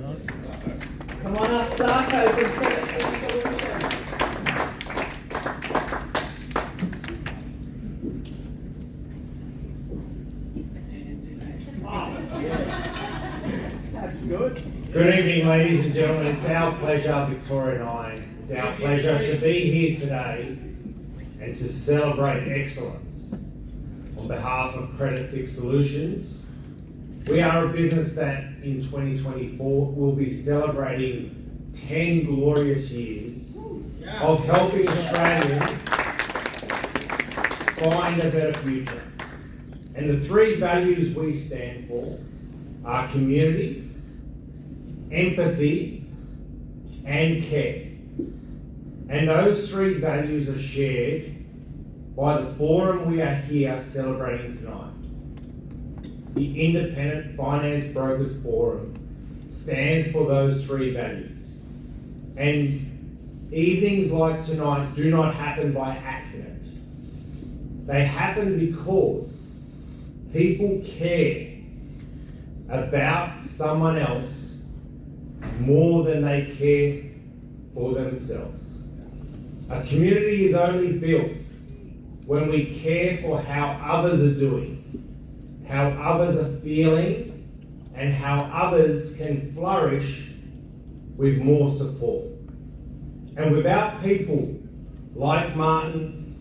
Come on up, Sarko from Credit Fix Solutions. Good evening, ladies and gentlemen. It's our pleasure, Victoria and I, it's our pleasure to be here today and to celebrate excellence. On behalf of Credit Fix Solutions, we are a business that in 2024 will be celebrating 10 glorious years of helping Australians find a better future. And the three values we stand for are community, empathy, and care. And those three values are shared by the forum we are here celebrating tonight. The Independent Finance Brokers Forum stands for those three values. And evenings like tonight do not happen by accident. They happen because people care about someone else more than they care for themselves. A community is only built when we care for how others are doing, how others are feeling, and how others can flourish with more support. And without people like Martin,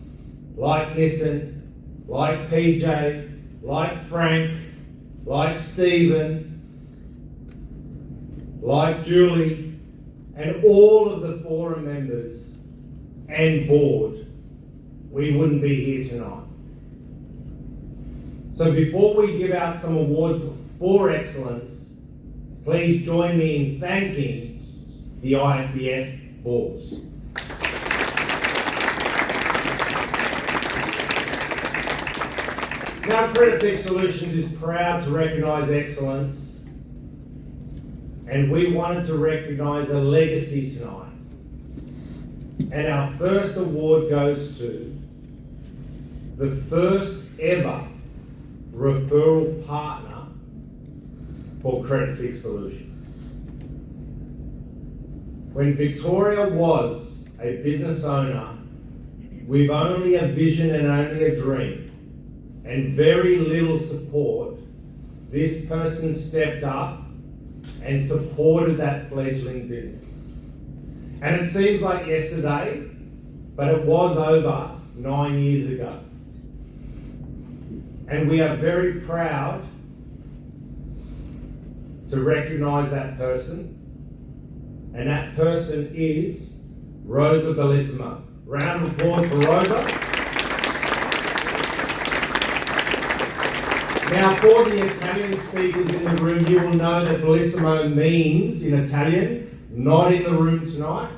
like Nissan, like PJ, like Frank, like Stephen, like Julie, and all of the forum members and board, we wouldn't be here tonight. So before we give out some awards for excellence, please join me in thanking the IFBF board. Now, Credit Fix Solutions is proud to recognise excellence, and we wanted to recognise a legacy tonight. And our first award goes to the first ever referral partner for Credit Fix Solutions. When Victoria was a business owner with only a vision and only a dream and very little support, this person stepped up and supported that fledgling business. And it seems like yesterday, but it was over 9 years ago. And we are very proud to recognise that person. And that person is Rosa Bellissimo. Round of applause for Rosa. Now, for the Italian speakers in the room, you will know that Bellissimo means, in Italian, not in the room tonight.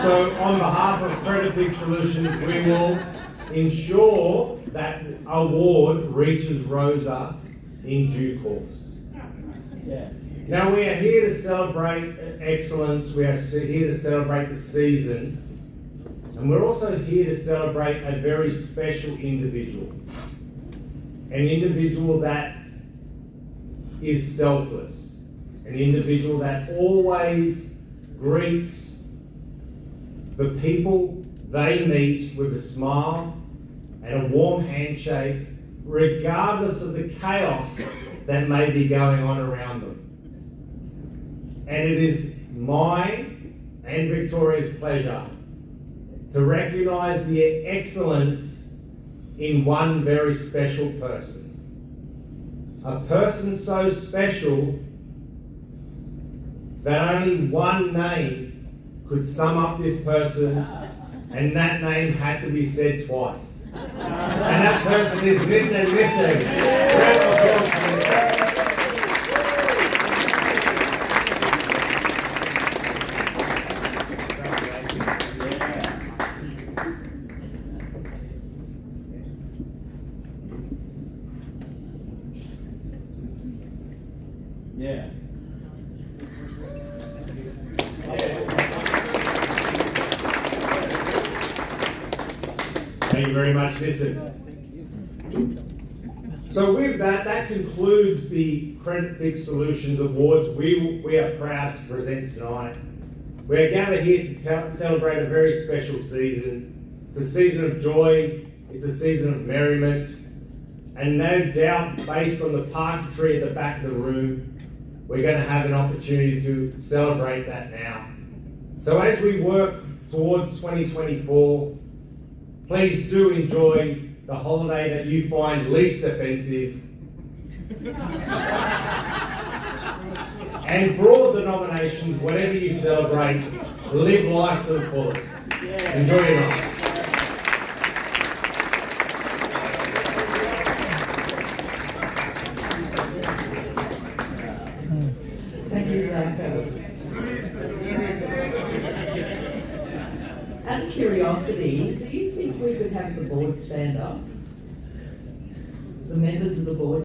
So, on behalf of Credit Fix Solutions, we will ensure that award reaches Rosa in due course. Now, we are here to celebrate excellence, we are here to celebrate the season, and we're also here to celebrate a very special individual. An individual that is selfless, an individual that always greets the people they meet with a smile and a warm handshake, regardless of the chaos that may be going on around them. And it is mine and Victoria's pleasure to recognise the excellence in one very special person. A person so special that only one name could sum up this person, and that name had to be said twice. And that person is Nissan. Yeah. Thank you very much, Nissan. So with that, that concludes the Credit Fix Solutions Awards we are proud to present tonight. We are gathered here to celebrate a very special season. It's a season of joy, it's a season of merriment, and no doubt, based on the parquetry at the back of the room, we're going to have an opportunity to celebrate that now. So as we work towards 2024, please do enjoy the holiday that you find least offensive. And for all of the nominations, whatever you celebrate, live life to the fullest. Enjoy your night. Thank you, Zarko. Out of curiosity, do you think we could have the board stand up? The members of the board